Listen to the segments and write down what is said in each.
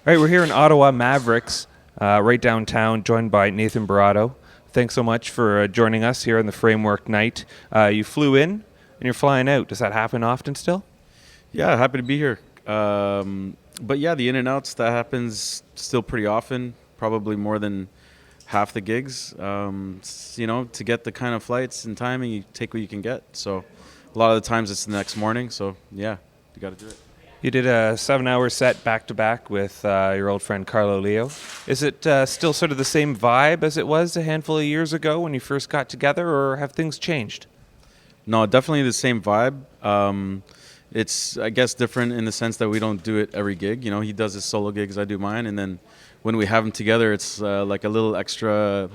All right, we're here in Ottawa Mavericks, right downtown, joined by Nathan Barato. Thanks so much for joining us here on the Framework night. You flew in and you're flying out. Does that happen often still? Yeah, happy to be here. But yeah, the in and outs that happens still pretty often, probably more than half the gigs. To get the kind of flights and timing, you take what you can get. So a lot of the times it's the next morning. So yeah, you got to do it. You did a 7-hour set back-to-back with your old friend Carlo Leo. Is it still sort of the same vibe as it was a handful of years ago when you first got together, or have things changed? No, definitely the same vibe. It's, I guess, different in the sense that we don't do it every gig. You know, he does his solo gigs, I do mine. And then when we have them together, it's like a little extra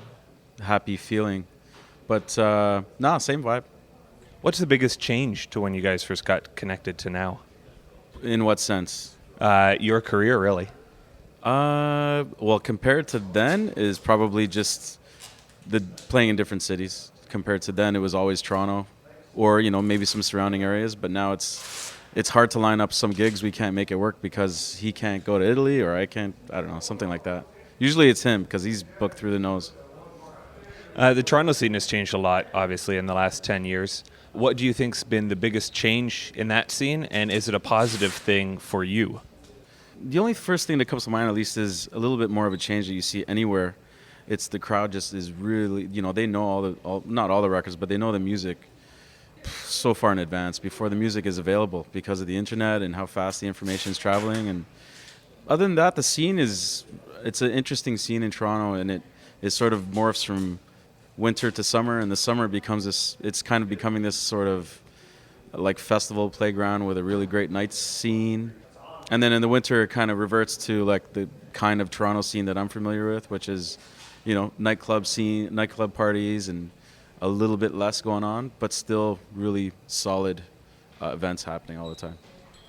happy feeling. But, same vibe. What's the biggest change to when you guys first got connected to now? In what sense? Your career, really. Well, compared to then is probably just the playing in different cities. Compared to then, it was always Toronto, or maybe some surrounding areas. But now it's hard to line up some gigs. We can't make it work because he can't go to Italy, or I can't. I don't know, something like that. Usually it's him because he's booked through the nose. The Toronto scene has changed a lot, obviously, in the last 10 years. What do you think's been the biggest change in that scene, and is it a positive thing for you? The only first thing that comes to mind, at least, is a little bit more of a change that you see anywhere. It's the crowd just is really, they know not all the records, but they know the music so far in advance before the music is available because of the internet and how fast the information is traveling. And other than that, the scene it's an interesting scene in Toronto, and it sort of morphs from winter to summer, and the summer becomes it's kind of becoming this sort of like festival playground with a really great night scene. And then in the winter, it kind of reverts to like the kind of Toronto scene that I'm familiar with, which is, nightclub parties, and a little bit less going on, but still really solid events happening all the time.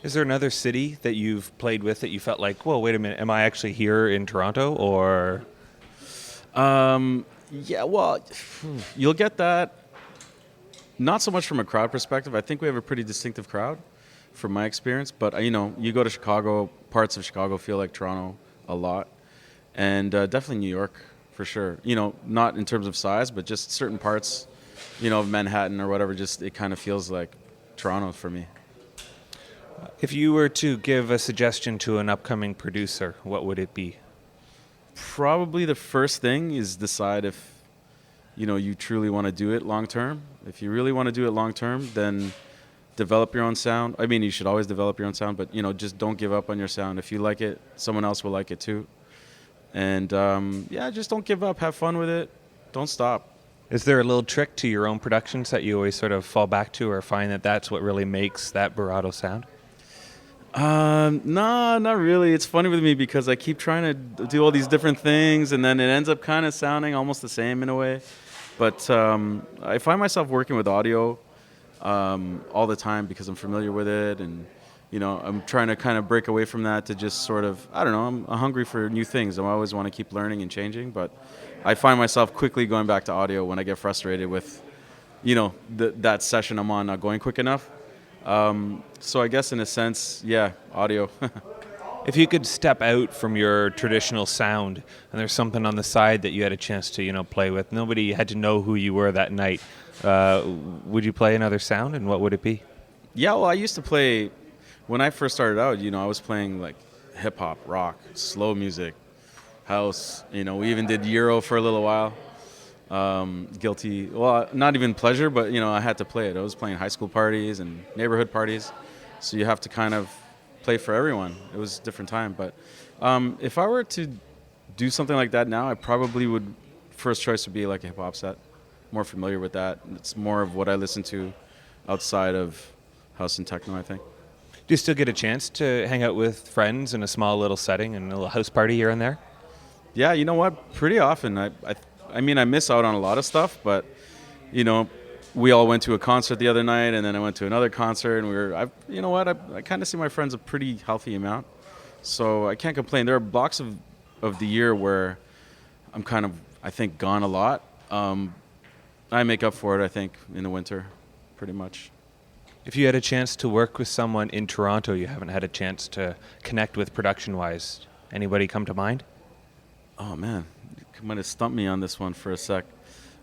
Is there another city that you've played with that you felt like, whoa, wait a minute, am I actually here in Toronto, or? Yeah, well, you'll get that not so much from a crowd perspective. I think we have a pretty distinctive crowd from my experience, but you go to Chicago, parts of Chicago feel like Toronto a lot, and definitely New York for sure. Not in terms of size, but just certain parts, of Manhattan or whatever, just it kind of feels like Toronto for me. If you were to give a suggestion to an upcoming producer, what would it be? Probably the first thing is decide if you truly want to do it long term. If you really want to do it long term, then develop your own sound. I mean, you should always develop your own sound, but just don't give up on your sound. If you like it, someone else will like it too. And just don't give up. Have fun with it. Don't stop. Is there a little trick to your own productions that you always sort of fall back to, or find that that's what really makes that Barato sound? No, not really. It's funny with me because I keep trying to do all these different things, and then it ends up kind of sounding almost the same in a way. But I find myself working with audio all the time because I'm familiar with it, and I'm trying to kind of break away from that to just sort of, I don't know, I'm hungry for new things. I always want to keep learning and changing, but I find myself quickly going back to audio when I get frustrated with, that session I'm on not going quick enough. So I guess in a sense, yeah, audio. If you could step out from your traditional sound and there's something on the side that you had a chance to, play with, nobody had to know who you were that night, would you play another sound, and what would it be? Yeah, well, I used to play, when I first started out, I was playing like hip-hop, rock, slow music, house. We even did Euro for a little while. Guilty, well, not even pleasure, but I had to play it. I was playing high school parties and neighborhood parties, so you have to kind of play for everyone. It was a different time, but if I were to do something like that now, I probably would, first choice would be like a hip-hop set. More familiar with that. It's more of what I listen to outside of house and techno, I think. Do you still get a chance to hang out with friends in a small little setting and a little house party here and there? Yeah, you know what? Pretty often. I mean, I miss out on a lot of stuff, but, we all went to a concert the other night, and then I went to another concert, and I kind of see my friends a pretty healthy amount, so I can't complain. There are blocks of the year where I'm kind of, I think, gone a lot. I make up for it, I think, in the winter, pretty much. If you had a chance to work with someone in Toronto you haven't had a chance to connect with production-wise, Anybody come to mind? Oh man, you might have stumped me on this one for a sec.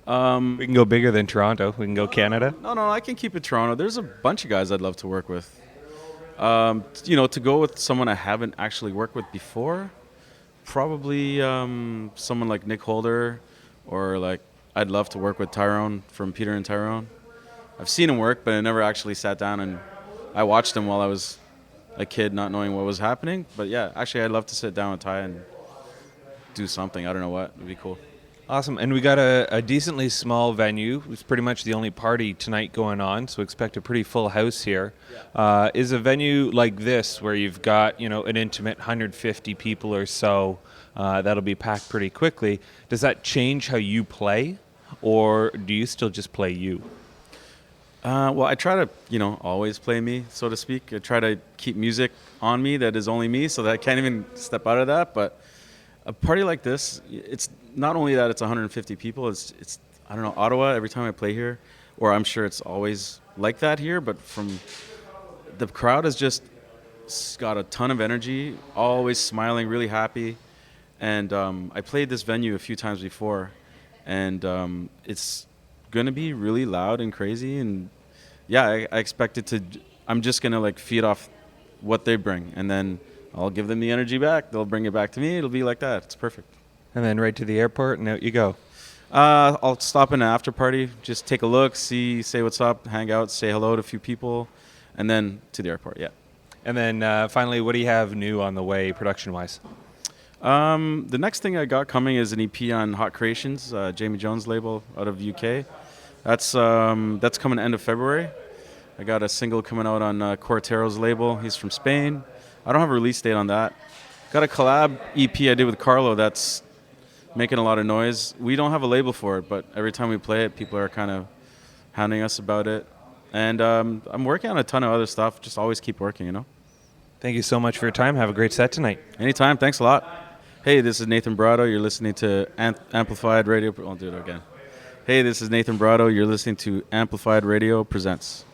We can go bigger than Toronto. We can go Canada. No, I can keep it Toronto. There's a bunch of guys I'd love to work with. To go with someone I haven't actually worked with before, probably someone like Nick Holder, or like I'd love to work with Tyrone from Peter and Tyrone. I've seen him work, but I never actually sat down and I watched him while I was a kid, not knowing what was happening. But yeah, actually, I'd love to sit down with Ty and do something. I don't know what. It'd be cool. Awesome. And we got a decently small venue. It's pretty much the only party tonight going on, so expect a pretty full house here. Is a venue like this, where you've got, an intimate 150 people or so, that'll be packed pretty quickly, does that change how you play, or do you still just play you? Well, I try to, always play me, so to speak. I try to keep music on me that is only me, so that I can't even step out of that. But a party like this, it's not only that it's 150 people. It's I don't know, Ottawa. Every time I play here, or I'm sure it's always like that here. But from the crowd has just got a ton of energy, always smiling, really happy. And I played this venue a few times before, and it's gonna be really loud and crazy. And yeah, I expect it to. I'm just gonna feed off what they bring, and then I'll give them the energy back. They'll bring it back to me. It'll be like that. It's perfect. And then right to the airport, and out you go. I'll stop in an after party, just take a look, say what's up, hang out, say hello to a few people, and then to the airport. Yeah. And then finally, what do you have new on the way, production-wise? The next thing I got coming is an EP on Hot Creations, Jamie Jones label out of UK. That's coming end of February. I got a single coming out on Cortero's label. He's from Spain. I don't have a release date on that. Got a collab EP I did with Carlo that's making a lot of noise. We don't have a label for it, but every time we play it, people are kind of hounding us about it. And I'm working on a ton of other stuff. Just always keep working, Thank you so much for your time. Have a great set tonight. Anytime. Thanks a lot. Hey, this is Nathan Barato. You're listening to Amplified Radio. I'll do it again. Hey, this is Nathan Barato. You're listening to Amplified Radio Presents.